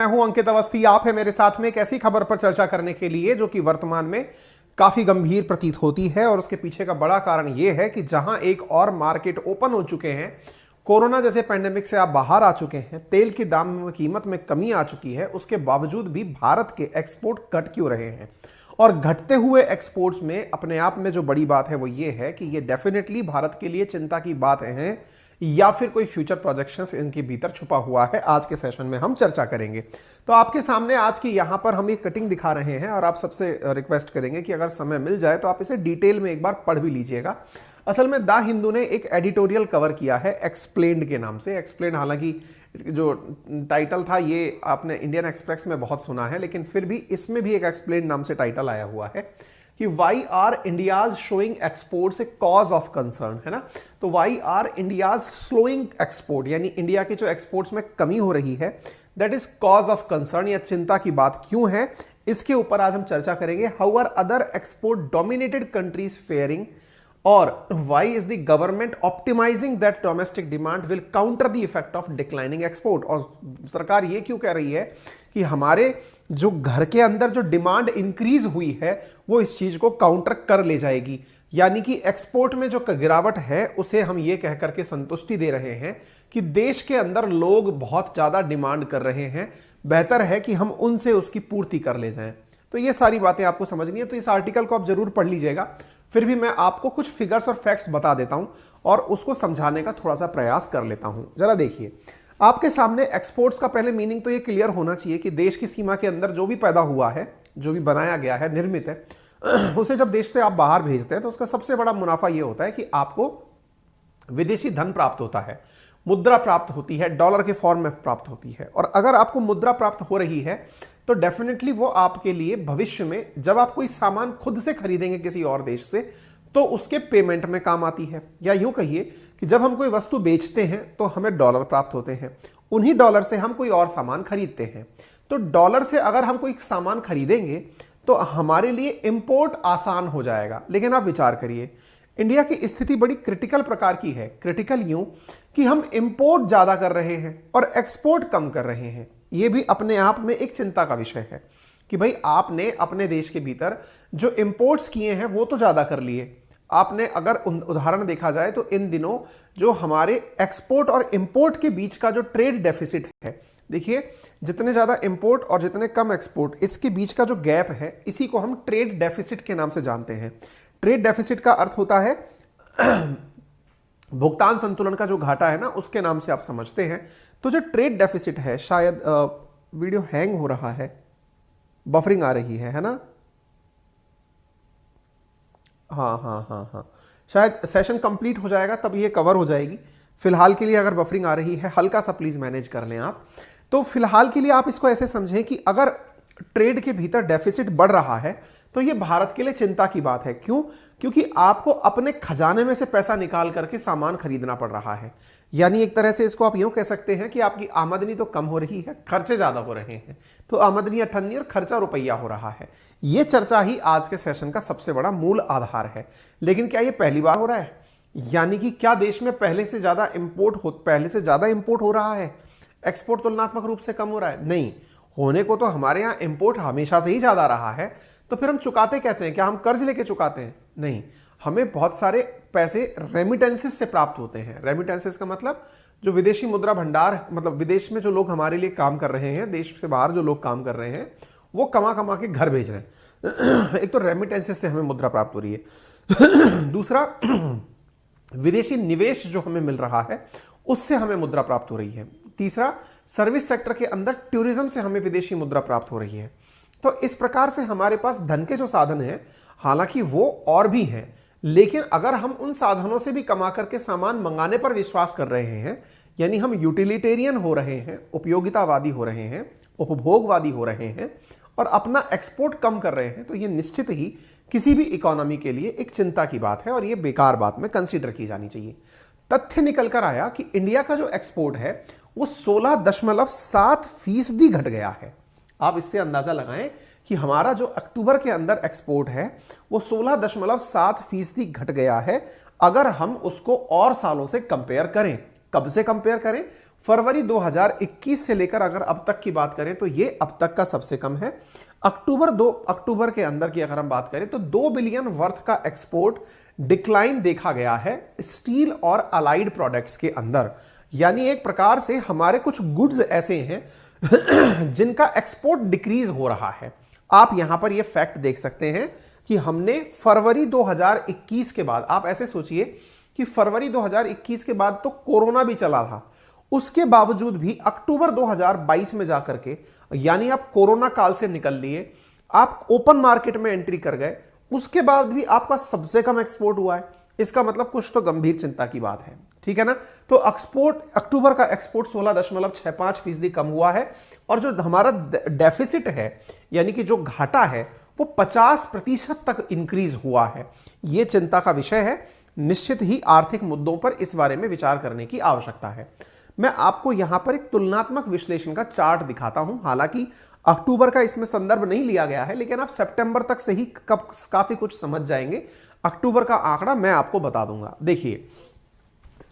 मैं हूं अंकित अवस्थी। आप है मेरे साथ में एक ऐसी खबर पर चर्चा करने के लिए जो कि वर्तमान में काफी गंभीर प्रतीत होती है, और उसके पीछे का बड़ा कारण यह है कि जहां एक और मार्केट ओपन हो चुके हैं, कोरोना जैसे पैंडेमिक से आप बाहर आ चुके हैं, तेल के दाम में कीमत में कमी आ चुकी है, उसके बावजूद भी भारत के एक्सपोर्ट घट क्यों रहे हैं। और घटते हुए एक्सपोर्ट्स में अपने आप में जो बड़ी बात है वो ये है कि ये डेफिनेटली भारत के लिए चिंता की बात है या फिर कोई फ्यूचर प्रोजेक्शंस इनके भीतर छुपा हुआ है। आज के सेशन में हम चर्चा करेंगे। तो आपके सामने आज की यहां पर हम एक कटिंग दिखा रहे हैं और आप सबसे रिक्वेस्ट करेंगे कि अगर समय मिल जाए तो आप इसे डिटेल में एक बार पढ़ भी लीजिएगा। असल में द हिंदू ने एक एडिटोरियल कवर किया है एक्सप्लेन्ड के नाम से। एक्सप्लेन्ड हालांकि जो टाइटल था ये आपने इंडियन एक्सप्रेस में बहुत सुना है, लेकिन फिर भी इसमें भी एक एक्सप्लेन्ड नाम से टाइटल आया हुआ है कि why are India's showing exports a cause of concern, है ना। तो why are India's slowing export, यानी इंडिया की जो एक्सपोर्ट्स में कमी हो रही है, that is cause of concern, या चिंता की बात क्यों है, इसके ऊपर आज हम चर्चा करेंगे। How are other export dominated countries faring, और why is the government optimising that domestic demand will counter the effect of declining export. और सरकार ये क्यों कह रही है कि हमारे जो घर के अंदर जो डिमांड इंक्रीज हुई है वो इस चीज को काउंटर कर ले जाएगी, यानी कि एक्सपोर्ट में जो गिरावट है उसे हम ये कह करके संतुष्टि दे रहे हैं कि देश के अंदर लोग बहुत ज्यादा डिमांड कर रहे हैं, बेहतर है कि हम उनसे उसकी पूर्ति कर ले जाएं। तो ये सारी बातें आपको समझनी है, तो इस आर्टिकल को आप जरूर पढ़ लीजिएगा। फिर भी मैं आपको कुछ फिगर्स और फैक्ट्स बता देता हूं और उसको समझाने का थोड़ा सा प्रयास कर लेता हूं। जरा देखिए, आपके सामने एक्सपोर्ट्स का पहले मीनिंग तो ये क्लियर होना चाहिए कि देश की सीमा के अंदर जो भी पैदा हुआ है, जो भी बनाया गया है, निर्मित है, उसे जब देश से आप बाहर भेजते हैं तो उसका सबसे बड़ा मुनाफा ये होता है कि आपको विदेशी धन प्राप्त होता है, मुद्रा प्राप्त होती है, डॉलर के फॉर्म में प्राप्त होती है। और अगर आपको मुद्रा प्राप्त हो रही है तो डेफिनेटली वो आपके लिए भविष्य में जब आप कोई सामान खुद से खरीदेंगे किसी और देश से तो उसके पेमेंट में काम आती है। या यूं कहिए कि जब हम कोई वस्तु बेचते हैं तो हमें डॉलर प्राप्त होते हैं, उन्हीं डॉलर से हम कोई और सामान खरीदते हैं। तो डॉलर से अगर हम कोई सामान खरीदेंगे तो हमारे लिए इंपोर्ट आसान हो जाएगा। लेकिन आप विचार करिए, इंडिया की स्थिति बड़ी क्रिटिकल प्रकार की है। क्रिटिकल यूं कि हम इंपोर्ट ज्यादा कर रहे हैं और एक्सपोर्ट कम कर रहे हैं। यह भी अपने आप में एक चिंता का विषय है कि भाई आपने अपने देश के भीतर जो इंपोर्ट्स किए हैं वो तो ज्यादा कर लिए। आपने अगर उदाहरण देखा जाए तो इन दिनों जो हमारे एक्सपोर्ट और इंपोर्ट के बीच का जो ट्रेड डेफिसिट है, देखिए जितने ज्यादा इंपोर्ट और जितने कम एक्सपोर्ट, इसके बीच का जो गैप है इसी को हम ट्रेड डेफिसिट के नाम से जानते हैं। ट्रेड डेफिसिट का अर्थ होता है भुगतान संतुलन का जो घाटा है ना, उसके नाम से आप समझते हैं। तो जो ट्रेड डेफिसिट है, शायद वीडियो हैंग हो रहा है, बफरिंग आ रही है ना। हाँ, शायद सेशन कंप्लीट हो जाएगा तब ये कवर हो जाएगी। फिलहाल के लिए अगर बफरिंग आ रही है, हल्का सा प्लीज मैनेज कर लें आप। तो फिलहाल के लिए आप इसको ऐसे समझें कि अगर ट्रेड के भीतर डेफिसिट बढ़ रहा है तो ये भारत के लिए चिंता की बात है। क्यों? क्योंकि आपको अपने खजाने में से पैसा निकाल करके सामान खरीदना पड़ रहा है। यानी एक तरह से इसको आप यूं कह सकते हैं कि आपकी आमदनी तो कम हो रही है, खर्चे ज्यादा हो रहे हैं। तो आमदनी अठन्नी और खर्चा रुपया हो रहा है। यह चर्चा ही आज के सेशन का सबसे बड़ा मूल आधार है। लेकिन क्या यह पहली बार हो रहा है? यानी कि क्या देश में पहले से ज्यादा इंपोर्ट हो रहा है, एक्सपोर्ट तुलनात्मक रूप से कम हो रहा है? नहीं, होने को तो हमारे यहां इंपोर्ट हमेशा से ही ज्यादा रहा है। तो फिर हम चुकाते कैसे हैं? क्या हम कर्ज लेके चुकाते हैं? नहीं, हमें बहुत सारे पैसे रेमिटेंसेस से प्राप्त होते हैं। रेमिटेंसेस का मतलब जो विदेशी मुद्रा भंडार, मतलब विदेश में जो लोग हमारे लिए काम कर रहे हैं, देश से बाहर जो लोग काम कर रहे हैं, वो कमा कमा के घर भेज रहे हैं। एक तो रेमिटेंसेस से हमें मुद्रा प्राप्त हो रही है। दूसरा, विदेशी निवेश जो हमें मिल रहा है उससे हमें मुद्रा प्राप्त हो रही है। तीसरा, सर्विस सेक्टर के अंदर टूरिज्म से हमें विदेशी मुद्रा प्राप्त हो रही है। तो इस प्रकार से हमारे पास धन के जो साधन हैं, हालांकि वो और भी हैं, लेकिन अगर हम उन साधनों से भी कमा करके सामान मंगाने पर विश्वास कर रहे हैं, यानी हम यूटिलिटेरियन हो रहे हैं, उपयोगितावादी हो रहे हैं, उपभोगवादी हो रहे हैं और अपना एक्सपोर्ट कम कर रहे हैं, तो ये निश्चित ही किसी भी इकोनॉमी के लिए एक चिंता की बात है और ये बेकार बात में कंसीडर की जानी चाहिए। तथ्य निकल कर आया कि इंडिया का जो एक्सपोर्ट है वो 16.7% घट गया है। आप इससे अंदाजा लगाएं कि हमारा जो अक्टूबर के अंदर एक्सपोर्ट है वो 16.7% घट गया है, अगर हम उसको और सालों से कंपेयर करें। कब से कंपेयर करें? फरवरी 2021 से लेकर अगर अब तक की बात करें तो ये अब तक का सबसे कम है। अक्टूबर के अंदर की अगर हम बात करें तो 2 बिलियन वर्थ का एक्सपोर्ट डिक्लाइन देखा गया है स्टील और अलाइड प्रोडक्ट्स के अंदर। यानी एक प्रकार से हमारे कुछ गुड्स ऐसे हैं जिनका एक्सपोर्ट डिक्रीज हो रहा है। आप यहां पर यह फैक्ट देख सकते हैं कि हमने फरवरी 2021 के बाद, आप ऐसे सोचिए कि फरवरी 2021 के बाद तो कोरोना भी चला था, उसके बावजूद भी अक्टूबर 2022 में जाकर के, यानी आप कोरोना काल से निकल लिए, आप ओपन मार्केट में एंट्री कर गए, उसके बाद भी आपका सबसे कम एक्सपोर्ट हुआ है। इसका मतलब कुछ तो गंभीर चिंता की बात है, ठीक है ना। तो अक्टूबर का एक्सपोर्ट 16.65% कम हुआ है और जो हमारा डेफिसिट है यानी कि जो घाटा है वो 50% तक इंक्रीज हुआ है। यह चिंता का विषय है। निश्चित ही आर्थिक मुद्दों पर इस बारे में विचार करने की आवश्यकता है। मैं आपको यहां पर एक तुलनात्मक विश्लेषण का चार्ट दिखाता हूं। हालांकि अक्टूबर का इसमें संदर्भ नहीं लिया गया है, लेकिन आप सितंबर तक से ही काफी कुछ समझ जाएंगे। अक्टूबर का आंकड़ा मैं आपको बता दूंगा। देखिए,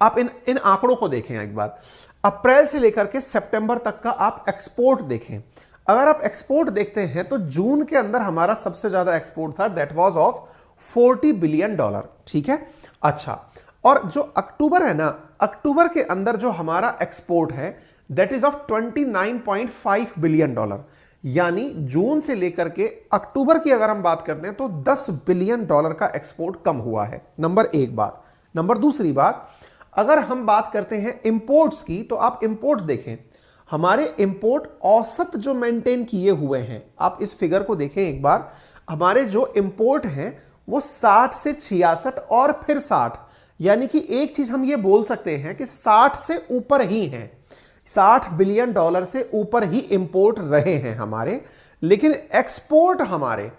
आप इन आंकड़ों को देखें एक बार। अप्रैल से लेकर के सितंबर तक का आप एक्सपोर्ट देखें। अगर आप एक्सपोर्ट देखते हैं तो जून के अंदर हमारा सबसे ज्यादा एक्सपोर्ट था, दैट वाज ऑफ $40 बिलियन, ठीक है। अच्छा, और जो अक्टूबर है ना, अक्टूबर के अंदर जो हमारा एक्सपोर्ट है दैट इज ऑफ $29.5 बिलियन। यानी जून से लेकर के अक्टूबर की अगर हम बात करते हैं तो $10 बिलियन का एक्सपोर्ट कम हुआ है। नंबर एक बात। नंबर दूसरी बात, अगर हम बात करते हैं इंपोर्ट्स की, तो आप इंपोर्ट्स देखें। हमारे इंपोर्ट औसत जो मेंटेन किए हुए हैं, आप इस फिगर को देखें एक बार। हमारे जो इंपोर्ट हैं वो 60 से 66 और फिर 60, यानी कि एक चीज हम ये बोल सकते हैं कि 60 से ऊपर ही हैं। $60 बिलियन से ऊपर ही इंपोर्ट रहे हैं हमारे। लेकिन एक्सपोर्ट हमारे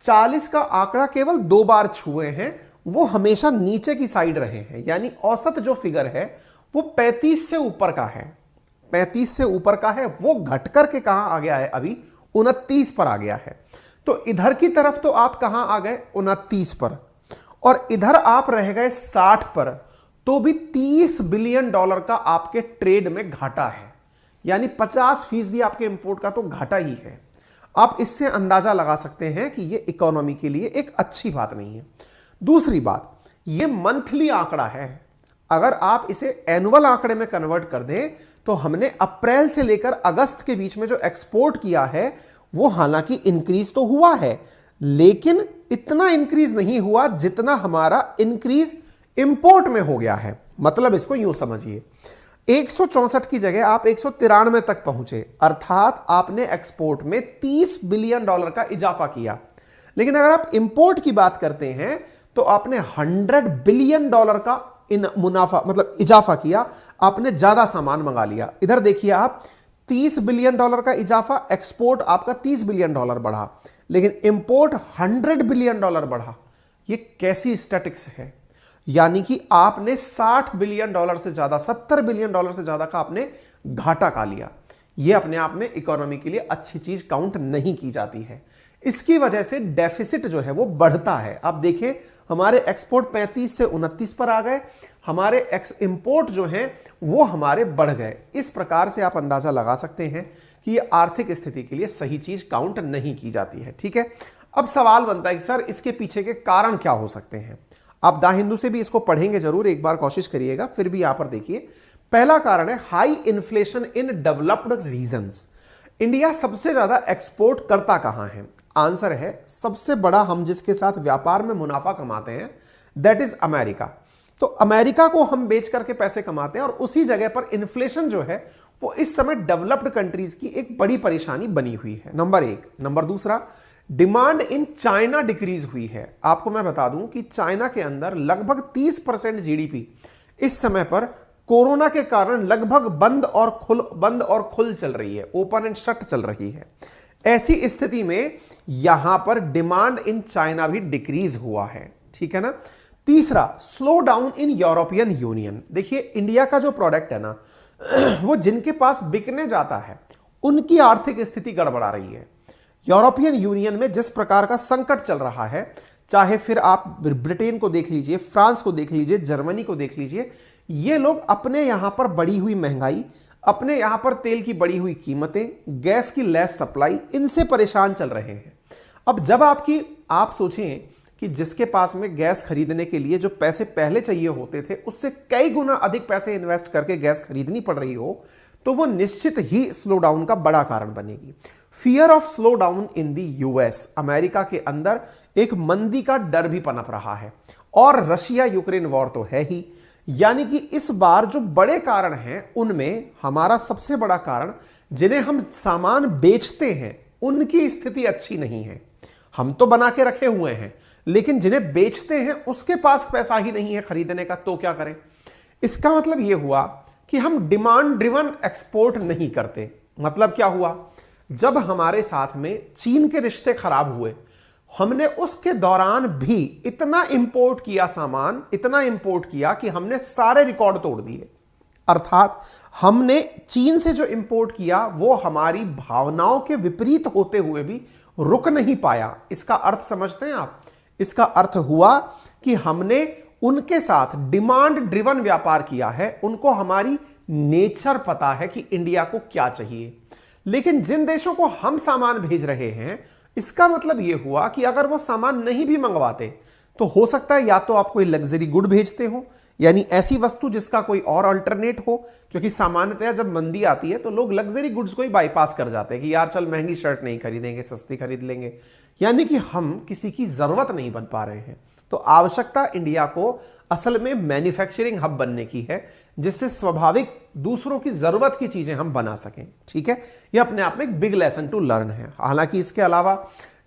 40 का आंकड़ा केवल 2 बार छुए हैं, वो हमेशा नीचे की साइड रहे हैं। यानी औसत जो फिगर है वो 35 से ऊपर का है, 35 से ऊपर का है। वो घट करके कहां आ गया है, अभी 29 पर आ गया है। तो इधर की तरफ तो आप कहां आ गए, 29 पर, और इधर आप रह गए 60 पर। तो भी $30 बिलियन का आपके ट्रेड में घाटा है। यानी 50% आपके इंपोर्ट का तो घाटा ही है। आप इससे अंदाजा लगा सकते हैं कि यह इकोनॉमी के लिए एक अच्छी बात नहीं है। दूसरी बात, यह मंथली आंकड़ा है। अगर आप इसे एनुअल आंकड़े में कन्वर्ट कर दें तो हमने अप्रैल से लेकर अगस्त के बीच में जो एक्सपोर्ट किया है वो हालांकि इंक्रीज तो हुआ है, लेकिन इतना इंक्रीज नहीं हुआ जितना हमारा इंक्रीज इंपोर्ट में हो गया है। मतलब इसको यूं समझिए, 164 की जगह आप 193 तक पहुंचे, अर्थात आपने एक्सपोर्ट में $30 बिलियन का इजाफा किया। लेकिन अगर आप इंपोर्ट की बात करते हैं तो आपने $100 बिलियन का मुनाफा मतलब इजाफा किया, आपने ज्यादा सामान मंगा लिया। इधर देखिए आप, $30 बिलियन का इजाफा, एक्सपोर्ट आपका $30 बिलियन बढ़ा, लेकिन इंपोर्ट $100 बिलियन बढ़ा। ये कैसी स्टैटिक्स है? यानी कि आपने $60 बिलियन से ज्यादा, $70 बिलियन से ज्यादा का आपने घाटा का लिया। यह अपने आप में इकोनॉमी के लिए अच्छी चीज काउंट नहीं की जाती है। इसकी वजह से डेफिसिट जो है वो बढ़ता है। आप देखें, हमारे एक्सपोर्ट 35 से 29 पर आ गए, हमारे इंपोर्ट जो हैं वो हमारे बढ़ गए। इस प्रकार से आप अंदाजा लगा सकते हैं कि ये आर्थिक स्थिति के लिए सही चीज काउंट नहीं की जाती है, ठीक है। अब सवाल बनता है कि सर इसके पीछे के कारण क्या हो सकते हैं। आप द हिंदू से भी इसको पढ़ेंगे जरूर, एक बार कोशिश करिएगा। फिर भी यहां पर देखिए, पहला कारण है high inflation in developed regions. India सबसे ज्यादा एक्सपोर्ट करता कहां है? आंसर है, सबसे बड़ा हम जिसके साथ व्यापार में मुनाफा कमाते हैं दैट इज अमेरिका। तो अमेरिका को हम बेच करके पैसे कमाते हैं और उसी जगह पर इन्फ्लेशन जो है वो इस समय डेवलप्ड कंट्रीज की एक बड़ी परेशानी बनी हुई है, नंबर एक। नंबर दूसरा, डिमांड इन चाइना डिक्रीज हुई है। आपको मैं बता दूं कि चाइना के अंदर लगभग 30% जीडीपी इस समय पर कोरोना के कारण लगभग बंद और खुल चल रही है, ओपन एंड शट चल रही है। ऐसी स्थिति में यहां पर डिमांड इन चाइना भी डिक्रीज हुआ है, ठीक है ना। तीसरा, slow down in European union. देखिए, इंडिया का जो प्रोडक्ट है ना वो जिनके पास बिकने जाता है उनकी आर्थिक स्थिति गड़बड़ा रही है। यूरोपियन यूनियन में जिस प्रकार का संकट चल रहा है, चाहे फिर आप ब्रिटेन को देख लीजिए, फ्रांस को देख लीजिए, जर्मनी को देख लीजिए, ये लोग अपने यहां पर बढ़ी हुई महंगाई, अपने यहां पर तेल की बढ़ी हुई कीमतें, गैस की लेस सप्लाई, इनसे परेशान चल रहे हैं। अब जब आप सोचें कि जिसके पास में गैस खरीदने के लिए जो पैसे पहले चाहिए होते थे उससे कई गुना अधिक पैसे इन्वेस्ट करके गैस खरीदनी पड़ रही हो, तो वो निश्चित ही स्लो डाउन का बड़ा कारण बनेगी। Fear of slow down in the US, America के अंदर एक मंदी का डर भी पनप रहा है, और रशिया यूक्रेन वॉर तो है ही। यानी कि इस बार जो बड़े कारण हैं उनमें हमारा सबसे बड़ा कारण, जिन्हें हम सामान बेचते हैं उनकी स्थिति अच्छी नहीं है। हम तो बना के रखे हुए हैं, लेकिन जिन्हें बेचते हैं उसके पास पैसा ही नहीं है खरीदने का, तो क्या करें? इसका मतलब यह हुआ कि हम डिमांड ड्रिवन एक्सपोर्ट नहीं करते। मतलब क्या हुआ? जब हमारे साथ में चीन के रिश्ते खराब हुए, हमने उसके दौरान भी इतना इंपोर्ट किया सामान, इतना इंपोर्ट किया कि हमने सारे रिकॉर्ड तोड़ दिए। अर्थात हमने चीन से जो इंपोर्ट किया वो हमारी भावनाओं के विपरीत होते हुए भी रुक नहीं पाया। इसका अर्थ समझते हैं आप? इसका अर्थ हुआ कि हमने उनके साथ डिमांड ड्रिवन व्यापार किया है। उनको हमारी नेचर पता है कि इंडिया को क्या चाहिए। लेकिन जिन देशों को हम सामान भेज रहे हैं, इसका मतलब यह हुआ कि अगर वो सामान नहीं भी मंगवाते तो हो सकता है या तो आप कोई लग्जरी गुड भेजते हो, यानी ऐसी वस्तु जिसका कोई और अल्टरनेट हो, क्योंकि सामान्यतः जब मंदी आती है तो लोग लग्जरी गुड्स को ही बाईपास कर जाते हैं कि यार चल महंगी शर्ट नहीं खरीदेंगे, सस्ती खरीद लेंगे। यानी कि हम किसी की जरूरत नहीं बन पा रहे हैं। तो आवश्यकता इंडिया को असल में मैन्युफैक्चरिंग हब बनने की है, जिससे स्वाभाविक दूसरों की जरूरत की चीजें हम बना सकें। ठीक है, यह अपने आप में एक बिग लेसन टू लर्न है। हालांकि इसके अलावा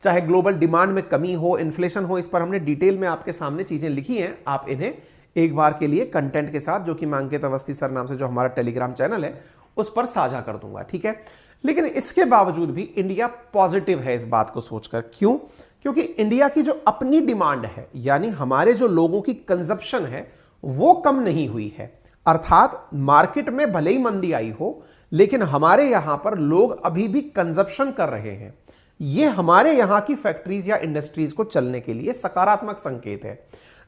चाहे ग्लोबल डिमांड में कमी हो, इन्फ्लेशन हो, इस पर हमने डिटेल में आपके सामने चीजें लिखी हैं। आप इन्हें एक बार के लिए कंटेंट के साथ, जो कि मैं अंकित अवस्थी सर नाम से जो हमारा टेलीग्राम चैनल है उस पर साझा कर दूंगा। ठीक है, लेकिन इसके बावजूद भी इंडिया पॉजिटिव है इस बात को सोचकर। क्यों? क्योंकि इंडिया की जो अपनी डिमांड है, यानी हमारे जो लोगों की कंजप्शन है, वो कम नहीं हुई है। अर्थात मार्केट में भले ही मंदी आई हो, लेकिन हमारे यहां पर लोग अभी भी कंजप्शन कर रहे हैं। यह हमारे यहां की फैक्ट्रीज या इंडस्ट्रीज को चलने के लिए सकारात्मक संकेत है।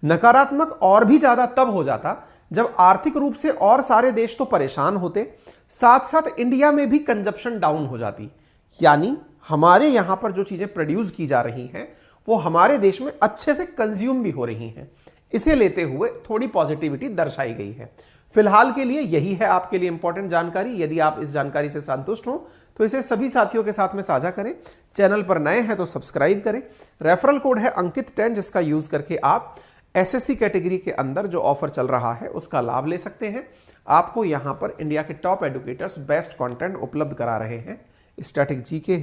नकारात्मक और भी ज्यादा तब हो जाता जब आर्थिक रूप से और सारे देश तो परेशान होते, साथ साथ इंडिया में भी कंजप्शन डाउन हो जाती। यानी हमारे यहां पर जो चीजें प्रोड्यूस की जा रही हैं वो हमारे देश में अच्छे से कंज्यूम भी हो रही हैं। इसे लेते हुए थोड़ी पॉजिटिविटी दर्शाई गई है। फिलहाल के लिए यही है आपके लिए इंपॉर्टेंट जानकारी। यदि आप इस जानकारी से संतुष्ट हो तो इसे सभी साथियों के साथ में साझा करें। चैनल पर नए हैं तो सब्सक्राइब करें। रेफरल कोड है अंकित10, जिसका यूज करके आप एसएससी कैटेगरी के अंदर जो ऑफर चल रहा है उसका लाभ ले सकते हैं। आपको यहां पर इंडिया के टॉप एडुकेटर्स बेस्ट कंटेंट उपलब्ध करा रहे हैं। Static GK,